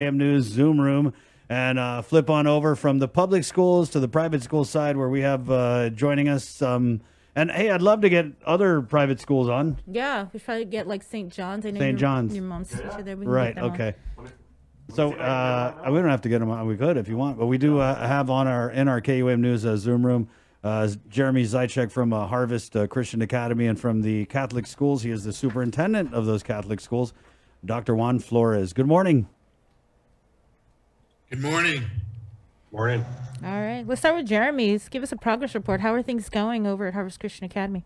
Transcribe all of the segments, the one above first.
AM News Zoom room and flip on over from the public schools to the private school side where we have joining us. And hey, I'd love to get other private schools on. Yeah, we should probably get like St. John's. I know St. John's. your mom's teacher there. We can Right, get them okay. So we don't have to get them on. We could if you want, but we do have on our KUAM News Zoom room Jeremy Zychek from Harvest Christian Academy and from the Catholic schools. He is the superintendent of those Catholic schools, Dr. Juan Flores. Good morning. Good morning. Morning. All right. Let's start with Jeremy. Give us a progress report. How are things going over at Harvest Christian Academy?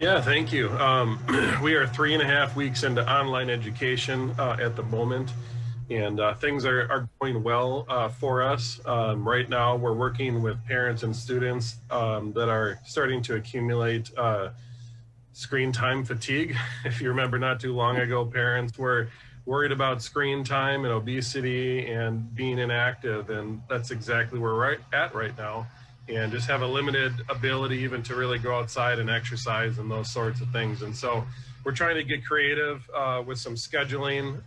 Yeah, thank you. We are 3.5 weeks into online education at the moment, and things are going well for us. Right now, we're working with parents and students that are starting to accumulate screen time fatigue. If you remember not too long ago, parents were worried about screen time and obesity and being inactive, and that's exactly where we're at right now, and just have a limited ability even to really go outside and exercise and those sorts of things. And so we're trying to get creative with some scheduling,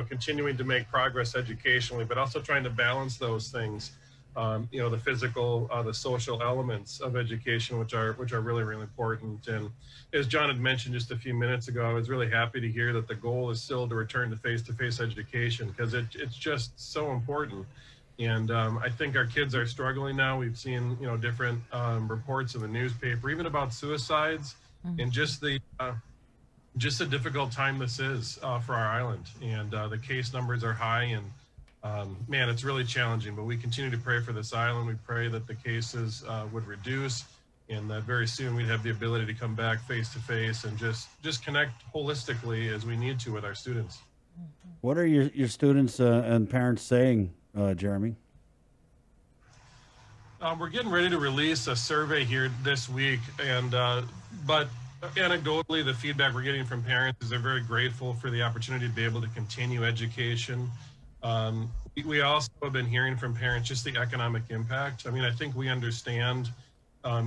continuing to make progress educationally, but also trying to balance those things, the physical, the social elements of education, which are really, really important. And as John had mentioned just a few minutes ago, I was really happy to hear that the goal is still to return to face-to-face education, because it's just so important. And I think our kids are struggling now. We've seen, different reports in the newspaper, even about suicides, and just the difficult time this is for our island. And the case numbers are high, and man, it's really challenging. But we continue to pray for this island. We pray that the cases would reduce, and that very soon we'd have the ability to come back face to face and just connect holistically as we need to with our students. What are your students and parents saying, Jeremy? We're getting ready to release a survey here this week, and but anecdotally, the feedback we're getting from parents is they're very grateful for the opportunity to be able to continue education. We also have been hearing from parents just the economic impact. I mean, I think we understand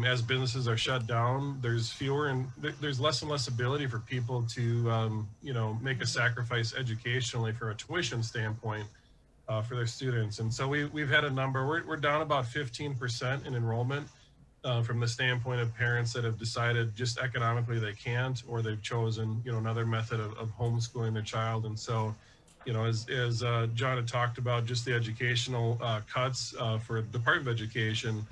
as businesses are shut down, there's less and less ability for people to make a sacrifice educationally from a tuition standpoint for their students. And so we've had a number. We're down about 15% in enrollment from the standpoint of parents that have decided just economically they can't, or they've chosen another method of homeschooling their child. And so as John had talked about, just the educational cuts for Department of Education.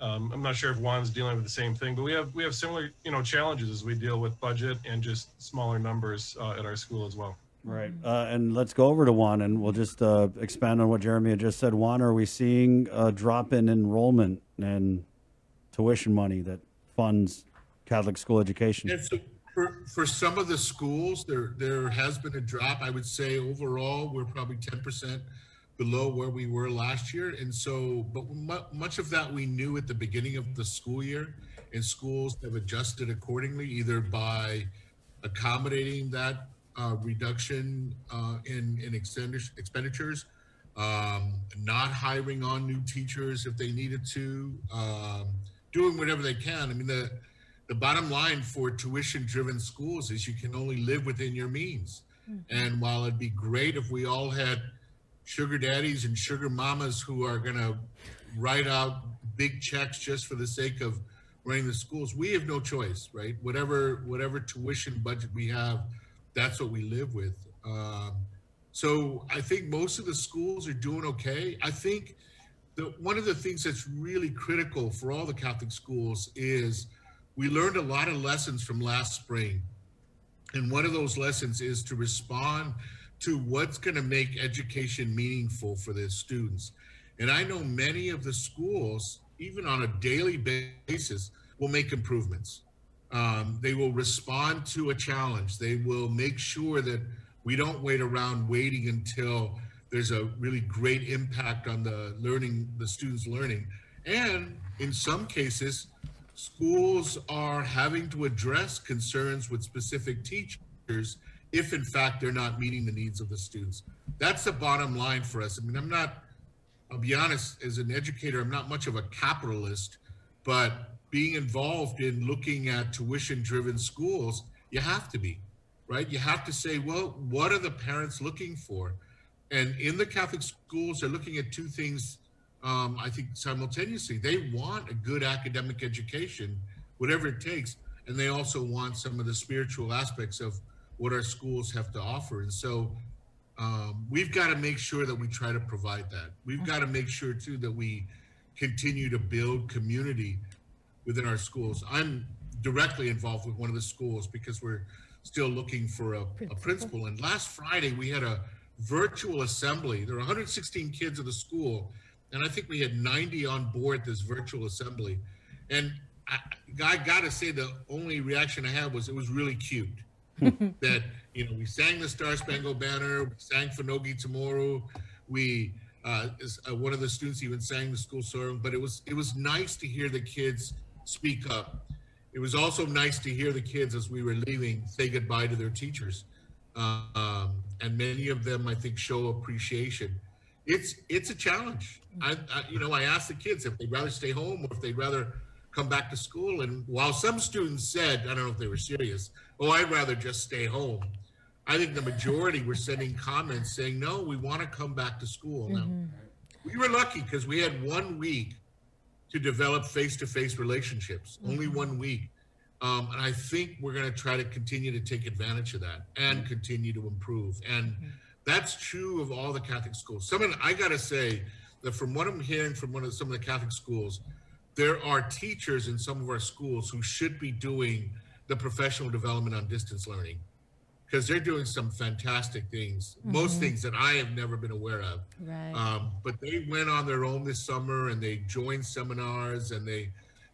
I'm not sure if Juan's dealing with the same thing, but we have similar challenges as we deal with budget and just smaller numbers at our school as well. Right. And let's go over to Juan, and we'll just expand on what Jeremy had just said. Juan, are we seeing a drop in enrollment and tuition money that funds Catholic school education? Yeah, so for some of the schools, there has been a drop. I would say overall, we're probably 10% below where we were last year. And so, but much of that we knew at the beginning of the school year, and schools have adjusted accordingly, either by accommodating that reduction in expenditures, not hiring on new teachers if they needed to, doing whatever they can. I mean, the bottom line for tuition-driven schools is you can only live within your means. And while it'd be great if we all had sugar daddies and sugar mamas who are going to write out big checks just for the sake of running the schools, we have no choice, right? Whatever tuition budget we have, that's what we live with. So I think most of the schools are doing okay. I think one of the things that's really critical for all the Catholic schools is we learned a lot of lessons from last spring. And one of those lessons is to respond to what's going to make education meaningful for the students. And I know many of the schools, even on a daily basis, will make improvements. They will respond to a challenge. They will make sure that we don't wait around waiting until there's a really great impact on the students' learning. And in some cases, schools are having to address concerns with specific teachers if in fact they're not meeting the needs of the students. That's the bottom line for us. I mean, I'll be honest, as an educator, I'm not much of a capitalist, but being involved in looking at tuition-driven schools, you have to be, right? You have to say, well, what are the parents looking for? And in the Catholic schools, they're looking at two things, I think, simultaneously. They want a good academic education, whatever it takes, and they also want some of the spiritual aspects of what our schools have to offer. And so we've got to make sure that we try to provide that. We've got to make sure, too, that we continue to build community within our schools. I'm directly involved with one of the schools because we're still looking for a principal. And last Friday, we had a virtual assembly. There were 116 kids at the school, and I think we had 90 on board this virtual assembly. And I got to say, the only reaction I had was it was really cute. That, you know, we sang the Star Spangled Banner, we sang Finogi Tomorrow, we one of the students even sang the school song. But it was nice to hear the kids speak up. It was also nice to hear the kids, as we were leaving, say goodbye to their teachers. And many of them, I think, show appreciation. It's a challenge. I asked the kids if they'd rather stay home or if they'd rather come back to school. And while some students said, I don't know if they were serious, oh, I'd rather just stay home, I think the majority were sending comments saying, no, we want to come back to school. Now, we were lucky because we had 1 week to develop face-to-face relationships, only 1 week. And I think we're going to try to continue to take advantage of that and continue to improve. And that's true of all the Catholic schools. I got to say that from what I'm hearing from some of the Catholic schools, there are teachers in some of our schools who should be doing the professional development on distance learning, because they're doing some fantastic things, most things that I have never been aware of. Right. But they went on their own this summer and they joined seminars and they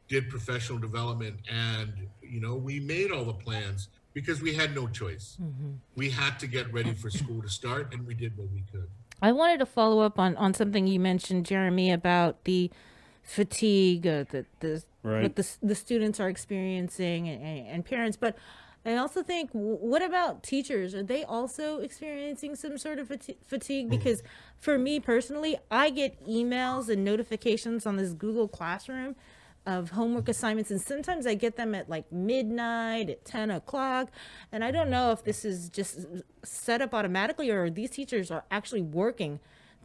did professional development. And, you know, we made all the plans because we had no choice. We had to get ready for school to start, and we did what we could. I wanted to follow up on something you mentioned, Jeremy, about the fatigue that the students are experiencing and parents. But I also think, what about teachers? Are they also experiencing some sort of fatigue? Because for me personally, I get emails and notifications on this Google Classroom of homework assignments, and sometimes I get them at like midnight, at 10 o'clock, and I don't know if this is just set up automatically or these teachers are actually working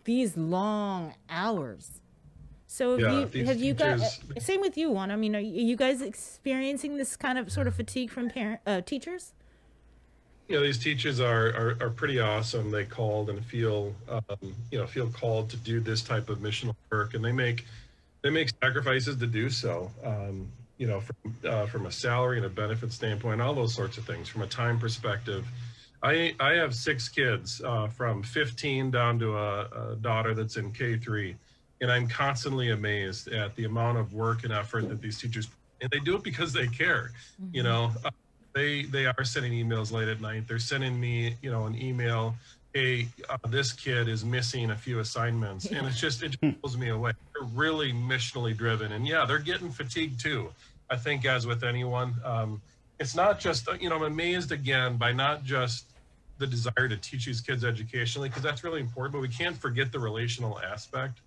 these long hours. So have you guys, same with you, Juan? I mean, are you guys experiencing this kind of sort of fatigue from teachers? You know, these teachers are pretty awesome. They called and feel called to do this type of missional work, and they make sacrifices to do so. From a salary and a benefit standpoint, all those sorts of things. From a time perspective, I have 6 kids, from 15 down to a daughter that's in K3. And I'm constantly amazed at the amount of work and effort that these teachers, and they do it because they care. You know, they are sending emails late at night. They're sending me, an email, hey, this kid is missing a few assignments. And it just blows me away. They're really missionally driven. And yeah, they're getting fatigued too. I think, as with anyone, it's not just, I'm amazed again by not just the desire to teach these kids educationally, because that's really important, but we can't forget the relational aspect.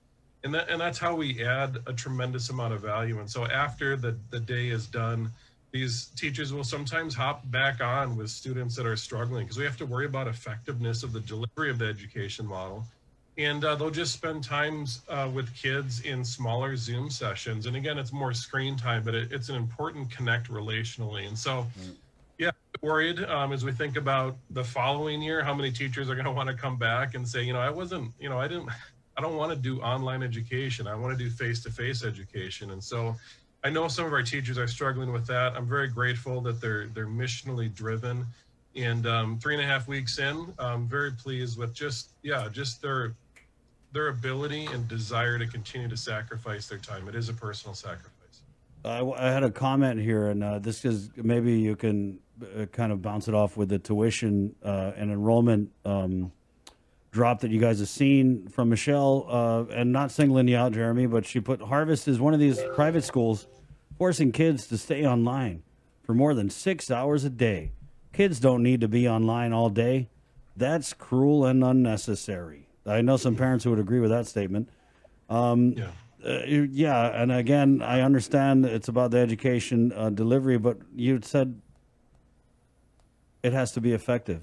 And that's how we add a tremendous amount of value. And so after the day is done, these teachers will sometimes hop back on with students that are struggling, because we have to worry about effectiveness of the delivery of the education model. And they'll just spend times with kids in smaller Zoom sessions. And again, it's more screen time, but it's an important connect relationally. And so, yeah, worried as we think about the following year, how many teachers are going to want to come back and say, I don't want to do online education. I want to do face-to-face education. And so I know some of our teachers are struggling with that. I'm very grateful that they're missionally driven. And 3.5 weeks in, I'm very pleased with just their ability and desire to continue to sacrifice their time. It is a personal sacrifice. I had a comment here, and this is maybe you can kind of bounce it off with the tuition and enrollment drop that you guys have seen from Michelle, and not singling you out, Jeremy, but she put Harvest is one of these private schools forcing kids to stay online for more than 6 hours a day. Kids don't need to be online all day. That's cruel and unnecessary. I know some parents who would agree with that statement. And again, I understand it's about the education delivery, but you said it has to be effective.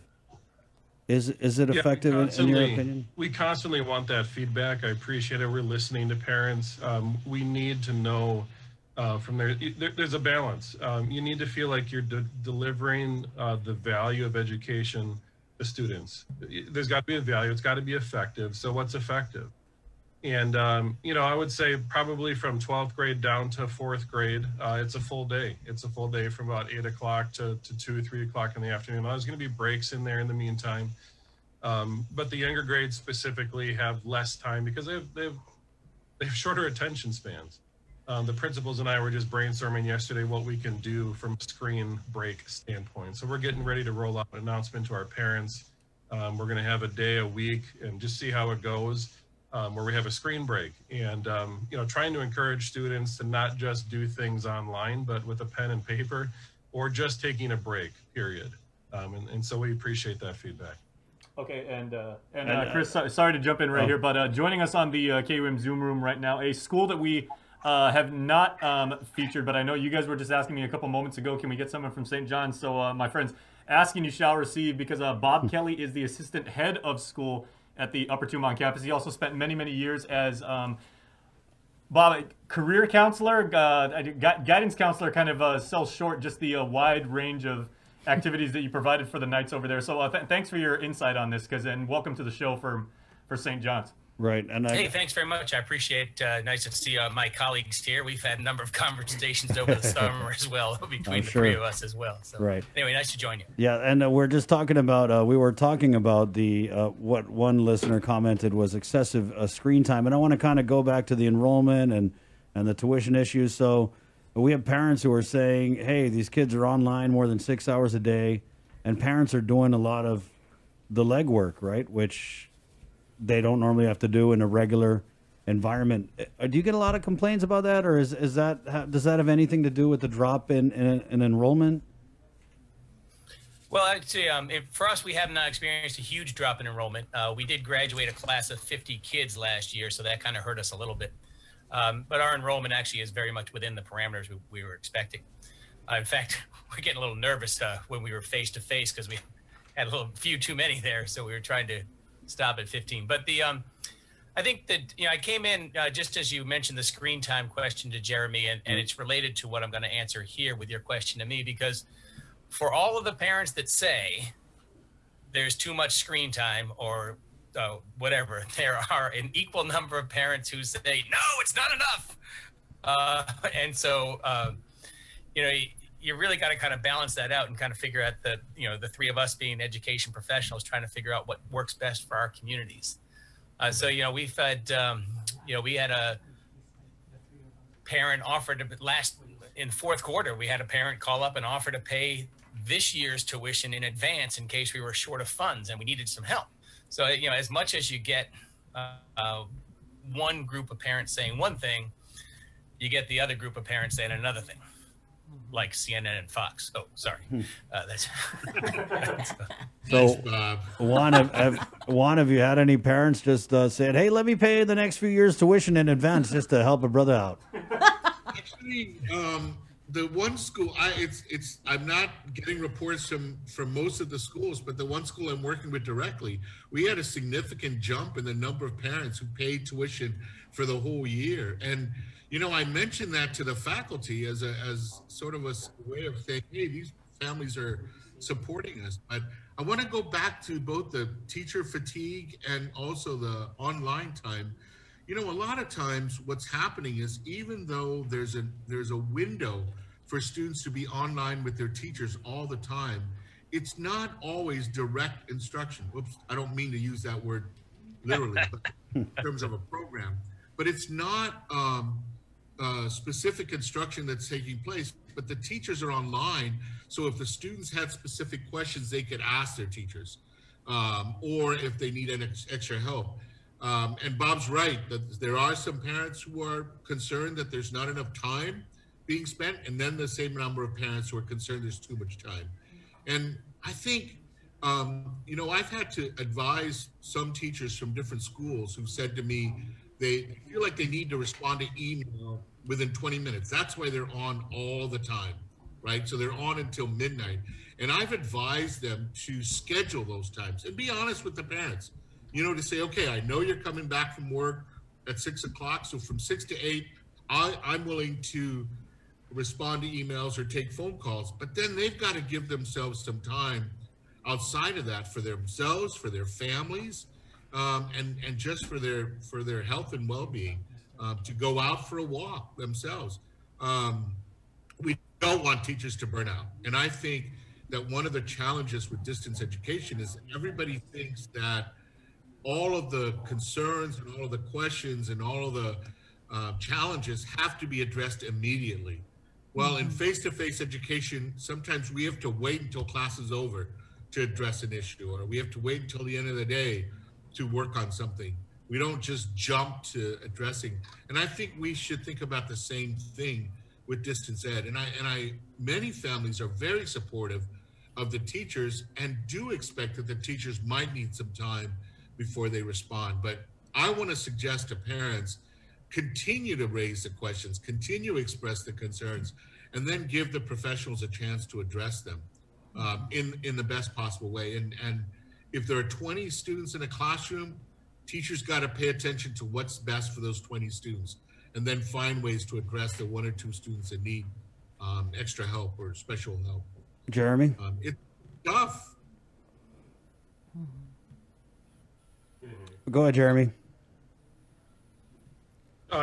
Is it effective in your opinion? We constantly want that feedback. I appreciate it. We're listening to parents. We need to know from there's a balance. You need to feel like you're delivering the value of education to students. There's got to be a value. It's got to be effective. So what's effective? And, I would say probably from 12th grade down to 4th grade, it's a full day. It's a full day from about 8 o'clock to 2 or 3 o'clock in the afternoon. There's going to be breaks in there in the meantime. But the younger grades specifically have less time because they have shorter attention spans. The principals and I were just brainstorming yesterday what we can do from a screen break standpoint. So we're getting ready to roll out an announcement to our parents. We're going to have a day a week and just see how it goes. Where we have a screen break and, trying to encourage students to not just do things online, but with a pen and paper or just taking a break, period. And so we appreciate that feedback. Okay, and Chris, sorry to jump in right here, but joining us on the KUM Zoom room right now, a school that we have not featured, but I know you guys were just asking me a couple moments ago, can we get someone from St. John's? So my friends, asking you shall receive, because Bob Kelly is the assistant head of school at the Upper Tumon campus. He also spent many, many years as Bob, career counselor, guidance counselor, kind of sells short just the wide range of activities that you provided for the Knights over there. So thanks for your insight on this, and welcome to the show for St. John's. Right. And hey, thanks very much. I appreciate nice to see my colleagues here. We've had a number of conversations over the summer as well between the three of us as well. So right. Anyway, nice to join you. Yeah, and we're just talking about we were talking about the what one listener commented was excessive screen time, and I want to kind of go back to the enrollment and the tuition issues. So we have parents who are saying, hey, these kids are online more than 6 hours a day, and parents are doing a lot of the legwork, right, which they don't normally have to do in a regular environment. Do you get a lot of complaints about that, or does that have anything to do with the drop in enrollment? Well, I'd say for us, we have not experienced a huge drop in enrollment. We did graduate a class of 50 kids last year, so that kind of hurt us a little bit. But our enrollment actually is very much within the parameters we were expecting. In fact, we're getting a little nervous when we were face-to-face because we had a few too many there, so we were trying to stop at 15. But I think that, I came in just as you mentioned the screen time question to Jeremy, and it's related to what I'm going to answer here with your question to me, because for all of the parents that say there's too much screen time or whatever, there are an equal number of parents who say, no, it's not enough. And so, you really got to kind of balance that out and kind of figure out that, the three of us being education professionals trying to figure out what works best for our communities. So, we've had, we had a parent offer to in fourth quarter, we had a parent call up and offer to pay this year's tuition in advance in case we were short of funds and we needed some help. So, as much as you get one group of parents saying one thing, you get the other group of parents saying another thing. Like CNN and Fox. Oh, sorry. That's so. Juan, have you had any parents just said, "Hey, let me pay the next few years' tuition in advance just to help a brother out"? Actually, the one school, I'm not getting reports from most of the schools, but the one school I'm working with directly, we had a significant jump in the number of parents who paid tuition for the whole year. And I mentioned that to the faculty as sort of a way of saying, hey, these families are supporting us. But I want to go back to both the teacher fatigue and also the online time. A lot of times what's happening is even though there's a window for students to be online with their teachers all the time, it's not always direct instruction. Whoops, I don't mean to use that word literally, but in terms of a program. But it's not specific instruction that's taking place, but the teachers are online. So if the students had specific questions, they could ask their teachers, or if they need an extra help. And Bob's right that there are some parents who are concerned that there's not enough time being spent, and then the same number of parents who are concerned there's too much time. And I think, I've had to advise some teachers from different schools who said to me, they feel like they need to respond to email within 20 minutes. That's why they're on all the time, right? So they're on until midnight. And I've advised them to schedule those times and be honest with the parents, you know, to say, okay, I know you're coming back from work at 6 o'clock. So from 6 to 8, I'm willing to respond to emails or take phone calls, but then they've got to give themselves some time outside of that for themselves, for their families, and just for their health and well-being, to go out for a walk themselves. We don't want teachers to burn out. And I think that one of the challenges with distance education is everybody thinks that all of the concerns and all of the questions and all of the challenges have to be addressed immediately. Well, in face-to-face education, sometimes we have to wait until class is over to address an issue, or we have to wait until the end of the day to work on something. We don't just jump to addressing. And I think we should think about the same thing with distance ed. And many families are very supportive of the teachers and do expect that the teachers might need some time before they respond. But I want to suggest to parents, continue to raise the questions, continue to express the concerns, and then give the professionals a chance to address them in the best possible way. And if there are 20 students in a classroom, teachers got to pay attention to what's best for those 20 students, and then find ways to address the 1 or 2 students that need extra help or special help. Jeremy? It's tough. Go ahead, Jeremy.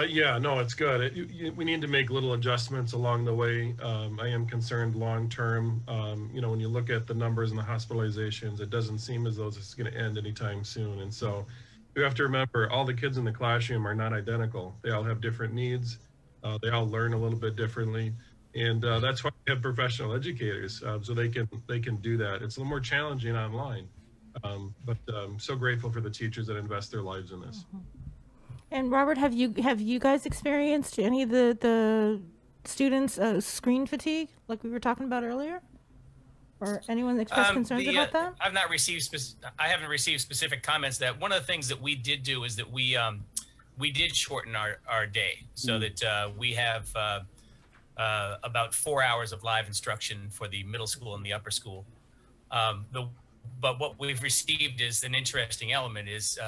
Yeah, no, it's good. We need to make little adjustments along the way. I am concerned long-term. You know, when you look at the numbers and the hospitalizations, it doesn't seem as though it's going to end anytime soon. And so you have to remember, all the kids in the classroom are not identical. They all have different needs. They all learn a little bit differently. And that's why we have professional educators, so they can do that. It's a little more challenging online, but I'm so grateful for the teachers that invest their lives in this. And Robert, have you guys experienced any of the students screen fatigue, like we were talking about earlier, or anyone expressed concerns about that? I've not received I haven't received specific comments. That one of the things that we did do is that we did shorten our day so that we have about 4 hours of live instruction for the middle school and the upper school. But what we've received is an interesting element is,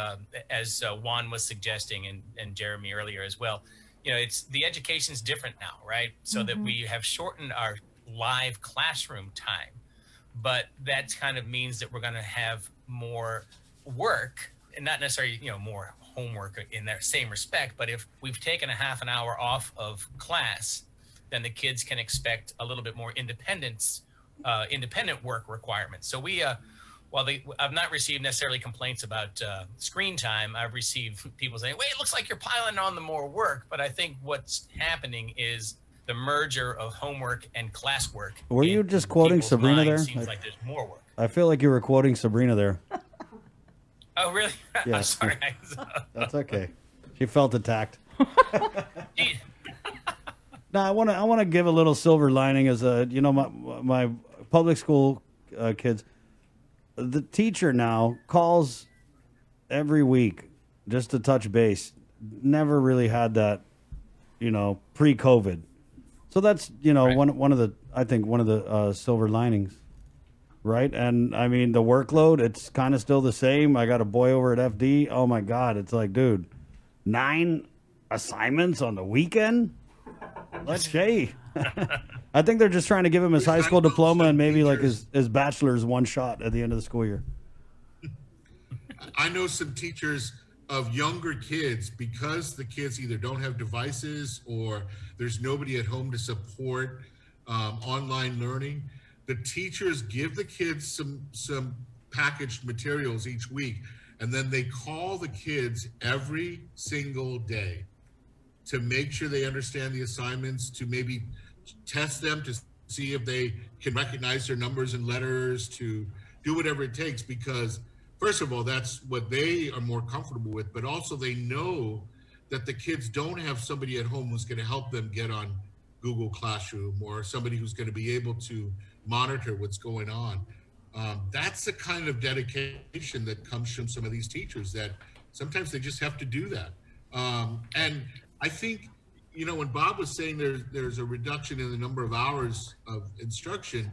as Juan was suggesting and Jeremy earlier as well, you know, the education's different now, right? So that we have shortened our live classroom time, but that kind of means that we're going to have more work, and not necessarily, you know, more homework in that same respect, but if we've taken a half an hour off of class, then the kids can expect a little bit more independent work requirements. So we, while I've not received necessarily complaints about screen time, I've received people saying, wait, it looks like you're piling on the more work. But I think what's happening is the merger of homework and classwork. Were you just quoting Sabrina there? Seems like there's more work. I feel like you were quoting Sabrina there. Oh, really? Yeah. I'm sorry. That's okay. She felt attacked. Now, I want to give a little silver lining as my public school kids. The teacher now calls every week just to touch base. Never really had that, pre-COVID. So that's right. one of the silver linings, right? And I mean the workload, it's kind of still the same. I got a boy over at FD. Oh my God, it's like, dude, 9 assignments on the weekend. Let's say. I think they're just trying to give him his high school diploma and maybe like his bachelor's one shot at the end of the school year. I know some teachers of younger kids, because the kids either don't have devices or there's nobody at home to support online learning. The teachers give the kids some packaged materials each week, and then they call the kids every single day to make sure they understand the assignments, to maybe test them to see if they can recognize their numbers and letters, to do whatever it takes, because first of all, that's what they are more comfortable with, but also they know that the kids don't have somebody at home who's going to help them get on Google Classroom or somebody who's going to be able to monitor what's going on. That's the kind of dedication that comes from some of these teachers, that sometimes they just have to do that. And I think, when Bob was saying there's a reduction in the number of hours of instruction,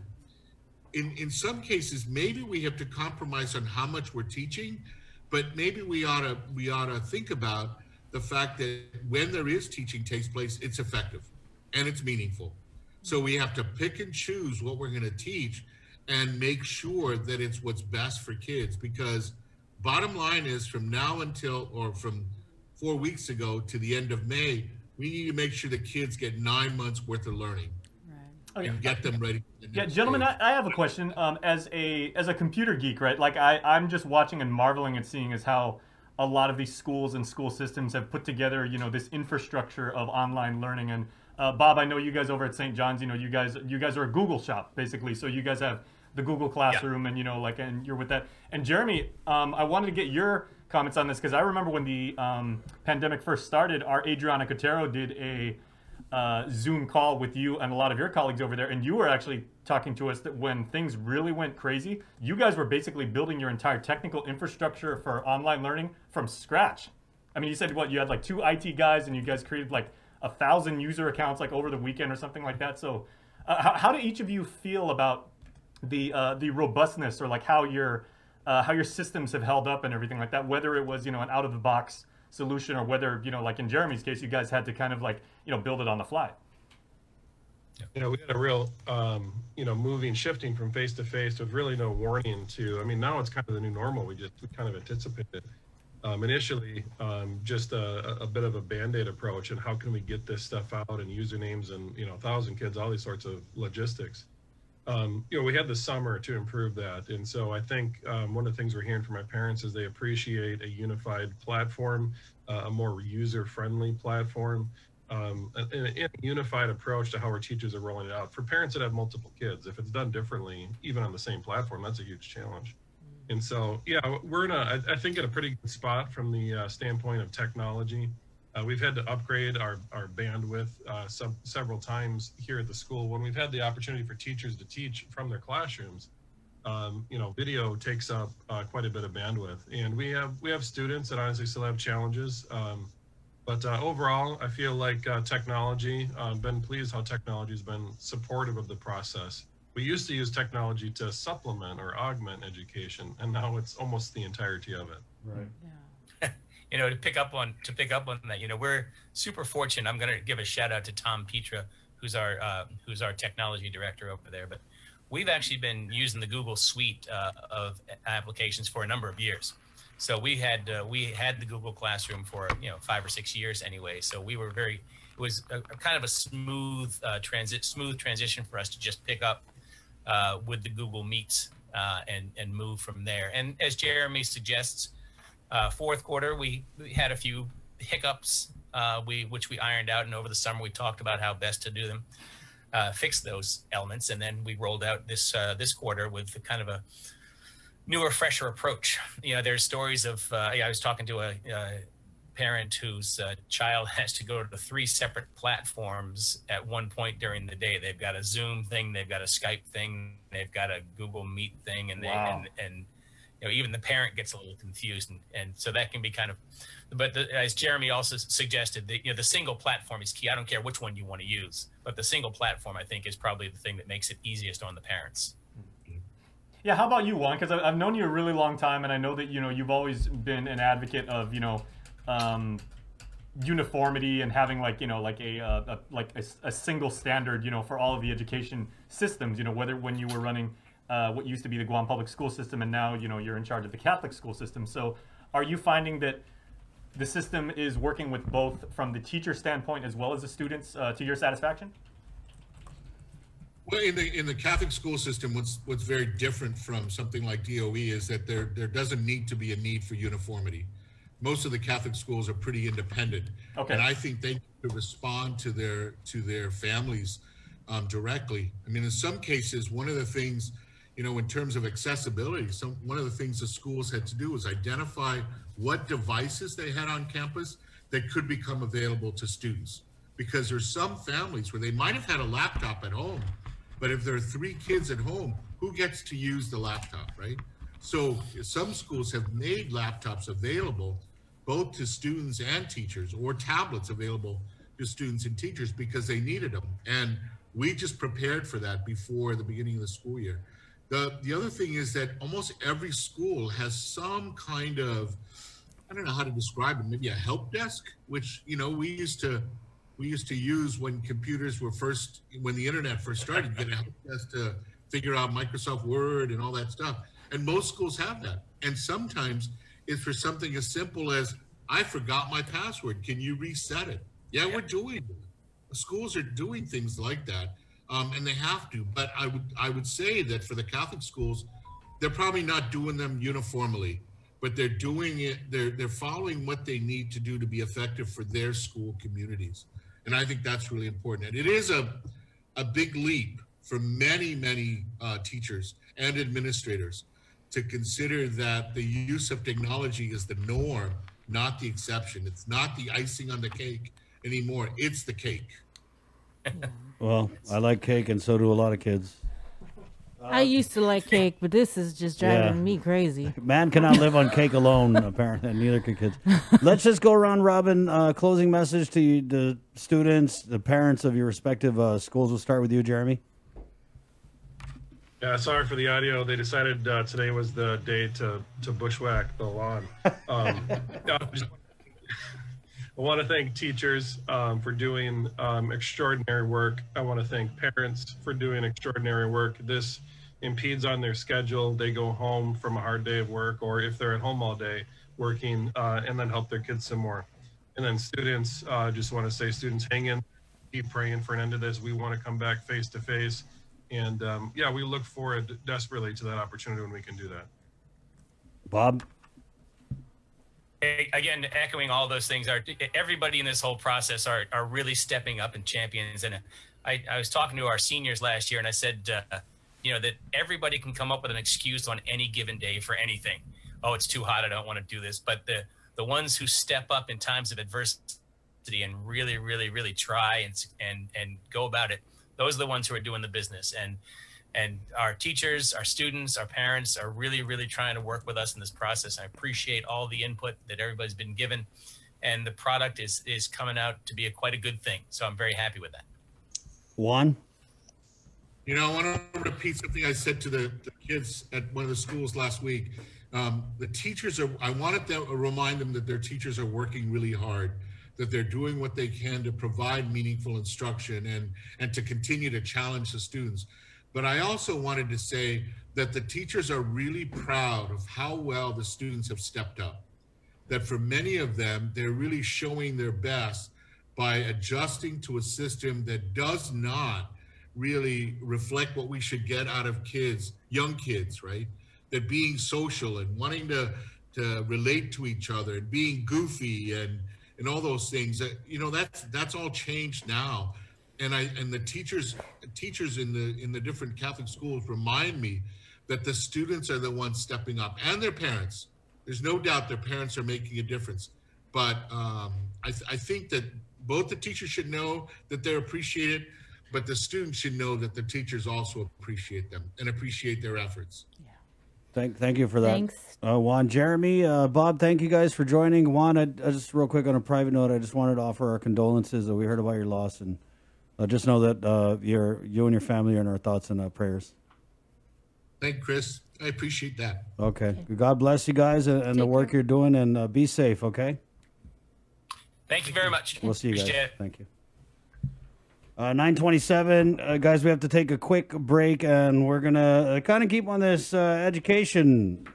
in some cases, maybe we have to compromise on how much we're teaching, but maybe we ought to think about the fact that when there is teaching takes place, it's effective and it's meaningful. So we have to pick and choose what we're going to teach and make sure that it's what's best for kids, because bottom line is, from now until, or from 4 weeks ago to the end of May, we need to make sure the kids get 9 months worth of learning. And get them ready. Yeah, gentlemen, I have a question. As a computer geek, right? Like I'm just watching and marveling at seeing is how a lot of these schools and school systems have put together, you know, this infrastructure of online learning. And Bob, I know you guys over at St. John's, you know, you guys are a Google shop basically. So you guys have the Google Classroom, and you know, like, and you're with that. And Jeremy, I wanted to get your comments on this, because I remember when the pandemic first started, our Adriana Cotero did a Zoom call with you and a lot of your colleagues over there, and you were actually talking to us that when things really went crazy, you guys were basically building your entire technical infrastructure for online learning from scratch. I mean, you said what, you had like 2 IT guys and you guys created like 1,000 user accounts like over the weekend or something like that. So how do each of you feel about the robustness, or like how your systems have held up and everything like that, whether it was, you know, an out of the box solution, or whether, you know, like in Jeremy's case, you guys had to kind of like, you know, build it on the fly? You know, we had a real, you know, shifting from face to face with really no warning to, I mean, now it's kind of the new normal. We kind of anticipated initially just a bit of a Band-Aid approach, and how can we get this stuff out, and usernames, and, you know, 1,000 kids, all these sorts of logistics. You know, we had the summer to improve that. And so I think one of the things we're hearing from our parents is they appreciate a unified platform, a more user-friendly platform, and a unified approach to how our teachers are rolling it out. For parents that have multiple kids, if it's done differently, even on the same platform, that's a huge challenge. And so, yeah, we're I think, at a pretty good spot from the standpoint of technology. We've had to upgrade our bandwidth several times here at the school. When we've had the opportunity for teachers to teach from their classrooms, you know, video takes up quite a bit of bandwidth. And we have students that honestly still have challenges. But overall, I feel like technology, been pleased how technology has been supportive of the process. We used to use technology to supplement or augment education, and now it's almost the entirety of it. Right. Yeah. You know, to pick up on that, you know, we're super fortunate. I'm going to give a shout out to Tom Petra, who's our technology director over there. But we've actually been using the Google suite of applications for a number of years. So we had the Google Classroom for, you know, 5 or 6 years anyway. So we were it was a kind of a smooth transition for us to just pick up with the Google Meets and move from there. And as Jeremy suggests, fourth quarter, we had a few hiccups, which we ironed out, and over the summer we talked about how best to do them, fix those elements, and then we rolled out this quarter with kind of a newer, fresher approach. You know, there's stories of I was talking to a parent whose child has to go to 3 separate platforms at one point during the day. They've got a Zoom thing, they've got a Skype thing, they've got a Google Meet thing, and Wow. and you know, even the parent gets a little confused, and so that can be kind of, but as Jeremy also suggested, you know, the single platform is key. I don't care which one you want to use, but the single platform, I think, is probably the thing that makes it easiest on the parents. Yeah, how about you, Juan? Because I've known you a really long time, and I know that, you know, you've always been an advocate of, you know, uniformity and having, like, you know, like a single standard, you know, for all of the education systems. You know, whether when you were running what used to be the Guam public school system, and now, you know, you're in charge of the Catholic school system. So are you finding that the system is working with both from the teacher standpoint as well as the students to your satisfaction? Well, in the Catholic school system, what's very different from something like DOE is that there doesn't need to be a need for uniformity. Most of the Catholic schools are pretty independent, Okay. and I think they need to respond to their families directly. I mean, in some cases, one of the things, you know, in terms of accessibility, one of the things the schools had to do was identify what devices they had on campus that could become available to students. Because there's some families where they might have had a laptop at home, but if there are 3 kids at home, who gets to use the laptop, right? So some schools have made laptops available both to students and teachers, or tablets available to students and teachers because they needed them. And we just prepared for that before the beginning of the school year. The other thing is that almost every school has some kind of, I don't know how to describe it, maybe a help desk, which, you know, we used to use when when the internet first started, get a help desk to figure out Microsoft Word and all that stuff. And most schools have that. And sometimes it's for something as simple as, I forgot my password. Can you reset it? Yeah, we're doing it. Schools are doing things like that. And they have to, but I would say that for the Catholic schools, they're probably not doing them uniformly, but they're doing it. They're following what they need to do to be effective for their school communities, and I think that's really important. And it is a big leap for many teachers and administrators to consider that the use of technology is the norm, not the exception. It's not the icing on the cake anymore. It's the cake. Well, I like cake, and so do a lot of kids. I used to like cake, but this is just driving me crazy. Man cannot live on cake alone, apparently, and neither can kids. Let's just go around, Robin. Closing message to the students, the parents of your respective schools. We'll start with you, Jeremy. Yeah, sorry for the audio. They decided today was the day to bushwhack the lawn. I want to thank teachers for doing extraordinary work. I want to thank parents for doing extraordinary work. This impedes on their schedule. They go home from a hard day of work, or if they're at home all day working, and then help their kids some more. And then students, just want to say, students, hang in, keep praying for an end to this. We want to come back face to face. And yeah, we look forward desperately to that opportunity when we can do that. Bob? Again, echoing all those things, everybody in this whole process are really stepping up and champions. And I was talking to our seniors last year, and I said, you know, that everybody can come up with an excuse on any given day for anything. Oh, it's too hot, I don't want to do this. But the ones who step up in times of adversity and really try and go about it, those are the ones who are doing the business. And our teachers, our students, our parents are really trying to work with us in this process. I appreciate all the input that everybody's been given, and the product is coming out to be quite a good thing. So I'm very happy with that. Juan? You know, I want to repeat something I said to the kids at one of the schools last week. The teachers I wanted to remind them that their teachers are working really hard, that they're doing what they can to provide meaningful instruction and to continue to challenge the students. But I also wanted to say that the teachers are really proud of how well the students have stepped up. That for many of them, they're really showing their best by adjusting to a system that does not really reflect what we should get out of kids, young kids, right? That being social and wanting to relate to each other and being goofy and all those things, that, you know, that's all changed now. And the teachers in the different Catholic schools remind me that the students are the ones stepping up, and their parents. There's no doubt their parents are making a difference. But I think that both the teachers should know that they're appreciated, but the students should know that the teachers also appreciate them and appreciate their efforts. Yeah. Thank you for that. Thanks. Juan, Jeremy, Bob, thank you guys for joining. Juan, I just real quick on a private note, I just wanted to offer our condolences. We heard about your loss, and just know that you and your family are in our thoughts and prayers. Thank you, Chris. I appreciate that. Okay. God bless you guys and the work you're doing, and be safe, okay? Thank you very much. We'll see you Appreciate guys. it. Thank you. 9:27, guys, we have to take a quick break, and we're going to kind of keep on this education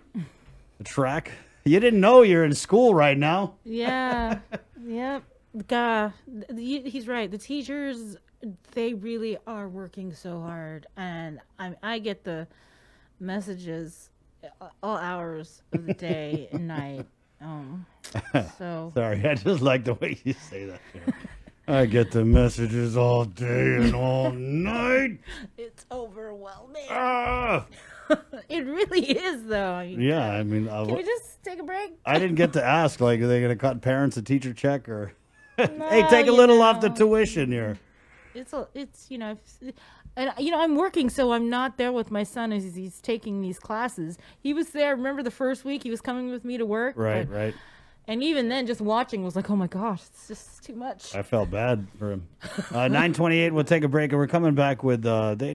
track. You didn't know you're in school right now. Yeah. Yep. God, he's right. The teachers, they really are working so hard, and I get the messages all hours of the day and night. So sorry, I just like the way you say that. I get the messages all day and all night. It's overwhelming. Ah! It really is, though. Yeah, I mean, can we just take a break? I didn't get to ask. Like, are they going to cut parents a teacher check, or No, hey, take a little off the tuition here? It's you know, and you know, I'm working, so I'm not there with my son as he's taking these classes. He was there. Remember the first week he was coming with me to work? Right, right. And even then, just watching was like, oh my gosh, it's just too much. I felt bad for him. 9:28. We'll take a break, and we're coming back with